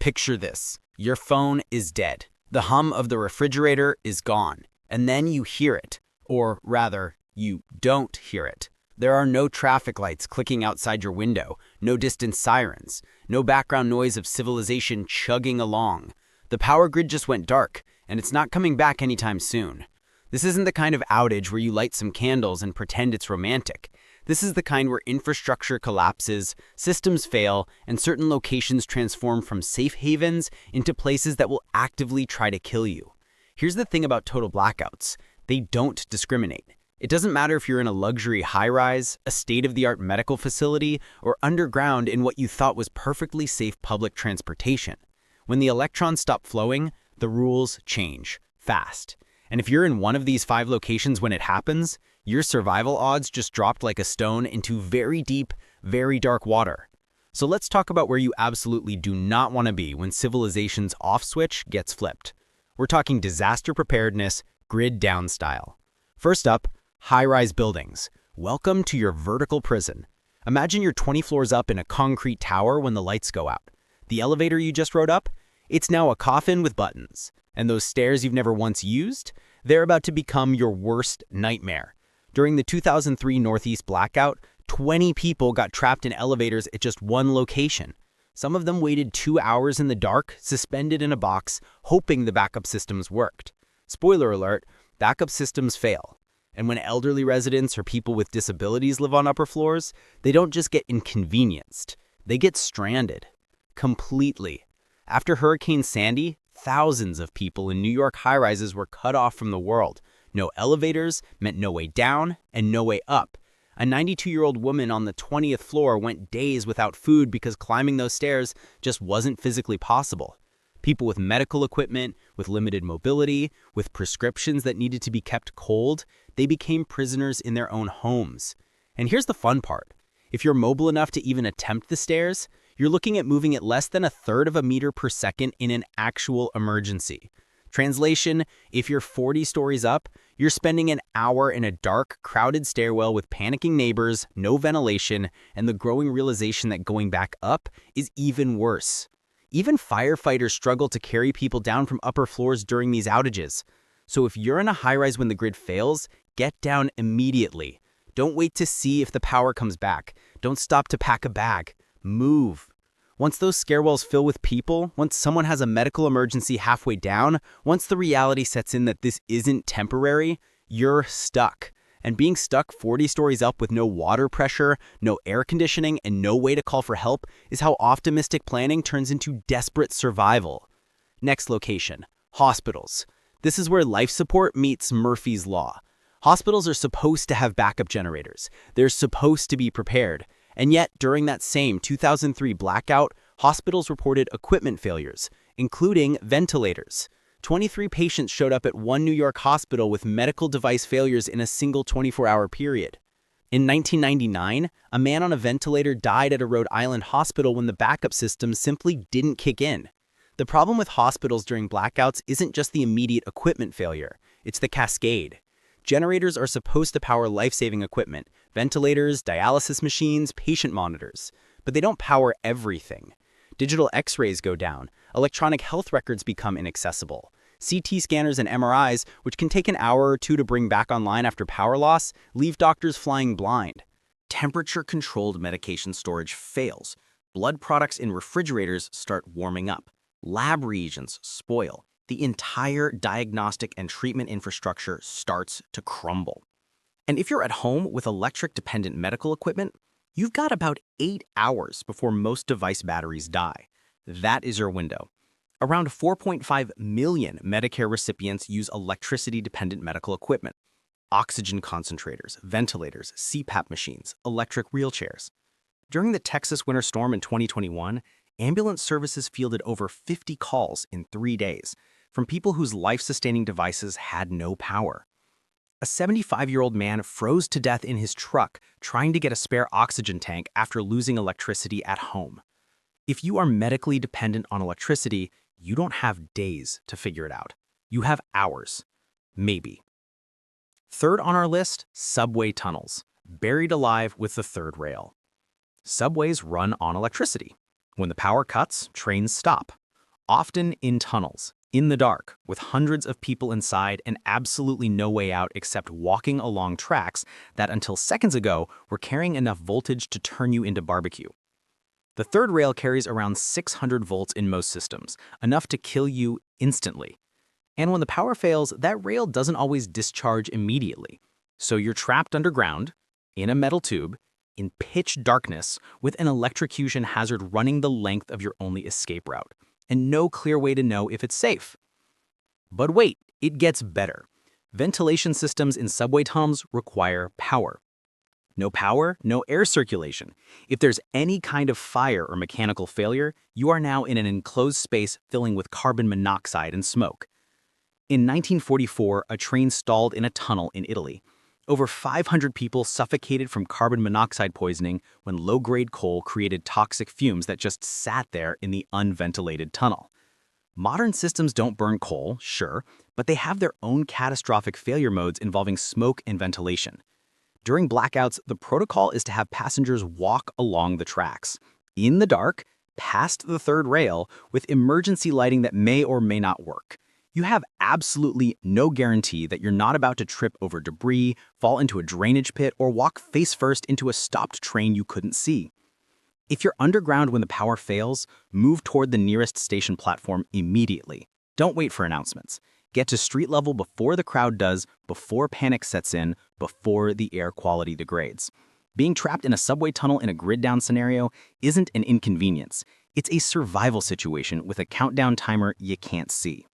Picture this. Your phone is dead. The hum of the refrigerator is gone. And then you hear it. Or rather, you don't hear it. There are no traffic lights clicking outside your window, no distant sirens, no background noise of civilization chugging along. The power grid just went dark, and it's not coming back anytime soon. This isn't the kind of outage where you light some candles and pretend it's romantic. This is the kind where infrastructure collapses, systems fail, and certain locations transform from safe havens into places that will actively try to kill you. Here's the thing about total blackouts. They don't discriminate. It doesn't matter if you're in a luxury high-rise, a state-of-the-art medical facility, or underground in what you thought was perfectly safe public transportation. When the electrons stop flowing, the rules change, fast. And if you're in one of these 5 locations when it happens, your survival odds just dropped like a stone into very deep, very dark water. So let's talk about where you absolutely do not want to be when civilization's off switch gets flipped. We're talking disaster preparedness, grid down style. First up, high-rise buildings. Welcome to your vertical prison. Imagine you're 20 floors up in a concrete tower when the lights go out. The elevator you just rode up? It's now a coffin with buttons. And those stairs you've never once used? They're about to become your worst nightmare. During the 2003 Northeast blackout, 20 people got trapped in elevators at just one location. Some of them waited 2 hours in the dark, suspended in a box, hoping the backup systems worked. Spoiler alert, backup systems fail. And when elderly residents or people with disabilities live on upper floors, they don't just get inconvenienced, they get stranded. Completely. After Hurricane Sandy, thousands of people in New York high-rises were cut off from the world. No elevators meant no way down and no way up. A 92-year-old woman on the 20th floor went days without food because climbing those stairs just wasn't physically possible. People with medical equipment, with limited mobility, with prescriptions that needed to be kept cold, they became prisoners in their own homes. And here's the fun part. If you're mobile enough to even attempt the stairs, you're looking at moving at less than 1/3 of a meter per second in an actual emergency. Translation, if you're 40 stories up, you're spending an hour in a dark, crowded stairwell with panicking neighbors, no ventilation, and the growing realization that going back up is even worse. Even firefighters struggle to carry people down from upper floors during these outages. So if you're in a high-rise when the grid fails, get down immediately. Don't wait to see if the power comes back. Don't stop to pack a bag. Move. Once those stairwells fill with people, once someone has a medical emergency halfway down, once the reality sets in that this isn't temporary, you're stuck. And being stuck 40 stories up with no water pressure, no air conditioning, and no way to call for help is how optimistic planning turns into desperate survival. Next location, hospitals. This is where life support meets Murphy's Law. Hospitals are supposed to have backup generators. They're supposed to be prepared. And yet, during that same 2003 blackout, hospitals reported equipment failures, including ventilators. 23 patients showed up at one New York hospital with medical device failures in a single 24-hour period. In 1999, a man on a ventilator died at a Rhode Island hospital when the backup system simply didn't kick in. The problem with hospitals during blackouts isn't just the immediate equipment failure, it's the cascade. Generators are supposed to power life-saving equipment, ventilators, dialysis machines, patient monitors, but they don't power everything. Digital x-rays go down, electronic health records become inaccessible. CT scanners and MRIs, which can take an hour or 2 to bring back online after power loss, leave doctors flying blind. Temperature-controlled medication storage fails. Blood products in refrigerators start warming up. Lab reagents spoil. The entire diagnostic and treatment infrastructure starts to crumble. And if you're at home with electric-dependent medical equipment, you've got about 8 hours before most device batteries die. That is your window. Around 4.5 million Medicare recipients use electricity-dependent medical equipment. Oxygen concentrators, ventilators, CPAP machines, electric wheelchairs. During the Texas winter storm in 2021, ambulance services fielded over 50 calls in 3 days from people whose life-sustaining devices had no power. A 75-year-old man froze to death in his truck trying to get a spare oxygen tank after losing electricity at home. If you are medically dependent on electricity, you don't have days to figure it out. You have hours, maybe. Third on our list, subway tunnels, buried alive with the third rail. Subways run on electricity. When the power cuts, trains stop. often in tunnels, in the dark, with hundreds of people inside and absolutely no way out except walking along tracks that until seconds ago were carrying enough voltage to turn you into barbecue. The third rail carries around 600 volts in most systems, enough to kill you instantly. And when the power fails, that rail doesn't always discharge immediately. So you're trapped underground, in a metal tube, in pitch darkness, with an electrocution hazard running the length of your only escape route, and no clear way to know if it's safe. But wait, it gets better. Ventilation systems in subway tunnels require power. No power, no air circulation. If there's any kind of fire or mechanical failure, you are now in an enclosed space filling with carbon monoxide and smoke. In 1944, a train stalled in a tunnel in Italy. Over 500 people suffocated from carbon monoxide poisoning when low-grade coal created toxic fumes that just sat there in the unventilated tunnel. Modern systems don't burn coal, sure, but they have their own catastrophic failure modes involving smoke and ventilation. During blackouts, the protocol is to have passengers walk along the tracks, in the dark, past the third rail, with emergency lighting that may or may not work. You have absolutely no guarantee that you're not about to trip over debris, fall into a drainage pit, or walk face first into a stopped train you couldn't see. If you're underground when the power fails, move toward the nearest station platform immediately. Don't wait for announcements. Get to street level before the crowd does, before panic sets in, before the air quality degrades. Being trapped in a subway tunnel in a grid-down scenario isn't an inconvenience. It's a survival situation with a countdown timer you can't see.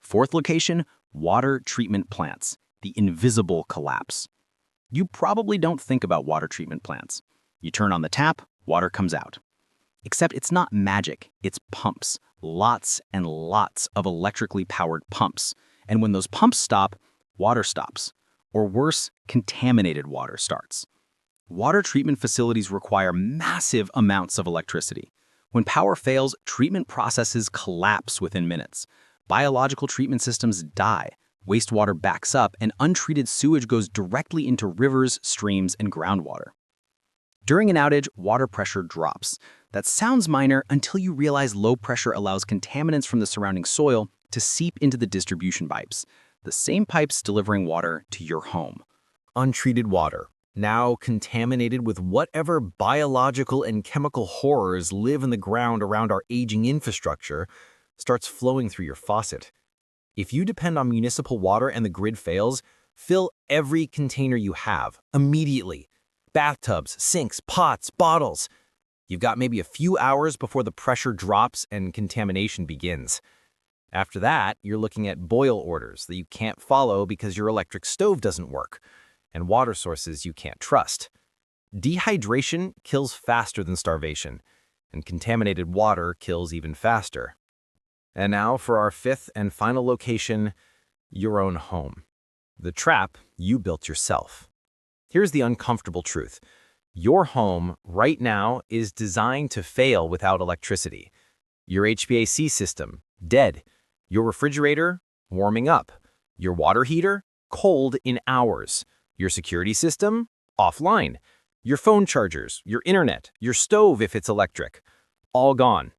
Fourth location, water treatment plants, the invisible collapse. You probably don't think about water treatment plants. You turn on the tap, water comes out. Except it's not magic, it's pumps. Lots and lots of electrically powered pumps. And when those pumps stop, water stops. Or worse, contaminated water starts. Water treatment facilities require massive amounts of electricity. When power fails, treatment processes collapse within minutes. Biological treatment systems die, wastewater backs up, and untreated sewage goes directly into rivers, streams, and groundwater. During an outage, water pressure drops. That sounds minor until you realize low pressure allows contaminants from the surrounding soil to seep into the distribution pipes, the same pipes delivering water to your home. Untreated water, now contaminated with whatever biological and chemical horrors live in the ground around our aging infrastructure, starts flowing through your faucet. If you depend on municipal water and the grid fails, fill every container you have immediately. Bathtubs, sinks, pots, bottles. You've got maybe a few hours before the pressure drops and contamination begins. After that, you're looking at boil orders that you can't follow because your electric stove doesn't work, and water sources you can't trust. Dehydration kills faster than starvation, and contaminated water kills even faster. And now for our fifth and final location, your own home. The trap you built yourself. Here's the uncomfortable truth. Your home right now is designed to fail without electricity. Your HVAC system, dead. Your refrigerator, warming up. Your water heater, cold in hours. Your security system, offline. Your phone chargers, your internet, your stove if it's electric, all gone.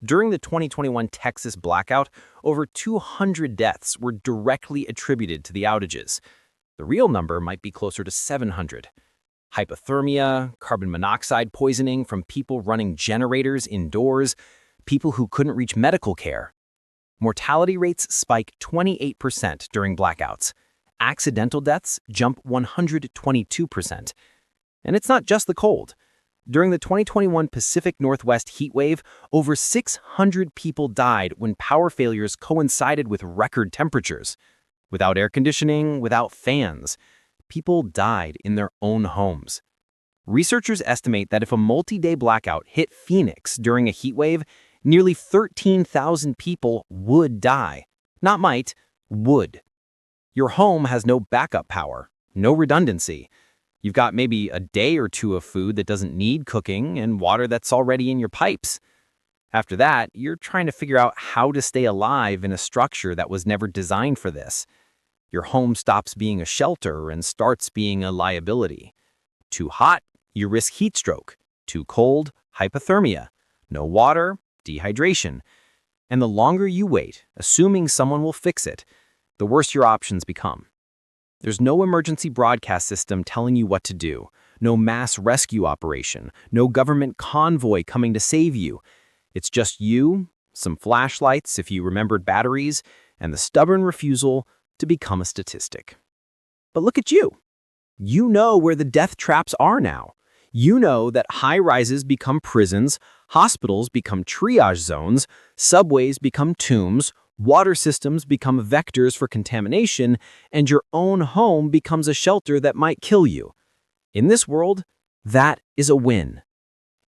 During the 2021 Texas blackout, over 200 deaths were directly attributed to the outages. The real number might be closer to 700. Hypothermia, carbon monoxide poisoning from people running generators indoors, people who couldn't reach medical care. Mortality rates spike 28% during blackouts. Accidental deaths jump 122%. And it's not just the cold. During the 2021 Pacific Northwest heatwave, over 600 people died when power failures coincided with record temperatures. Without air conditioning, without fans, people died in their own homes. Researchers estimate that if a multi-day blackout hit Phoenix during a heatwave, nearly 13,000 people would die. Not might, would. Your home has no backup power, no redundancy. You've got maybe a day or two of food that doesn't need cooking and water that's already in your pipes. After that, you're trying to figure out how to stay alive in a structure that was never designed for this. Your home stops being a shelter and starts being a liability. Too hot, you risk heat stroke. Too cold, hypothermia. No water, dehydration. And the longer you wait, assuming someone will fix it, the worse your options become. There's no emergency broadcast system telling you what to do, no mass rescue operation, no government convoy coming to save you. It's just you, some flashlights if you remembered batteries, and the stubborn refusal to become a statistic. But look at you. You know where the death traps are now. You know that high-rises become prisons, hospitals become triage zones, subways become tombs, water systems become vectors for contamination, and your own home becomes a shelter that might kill you. In this world, that is a win.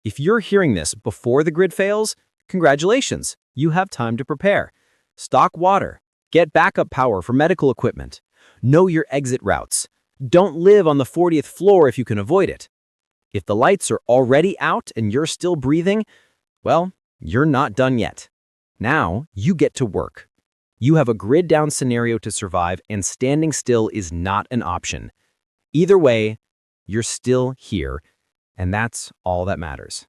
If you're hearing this before the grid fails, congratulations, you have time to prepare. Stock water, get backup power for medical equipment, know your exit routes. Don't live on the 40th floor if you can avoid it. If the lights are already out and you're still breathing, well, you're not done yet. Now, you get to work. You have a grid-down scenario to survive, and standing still is not an option. Either way, you're still here, and that's all that matters.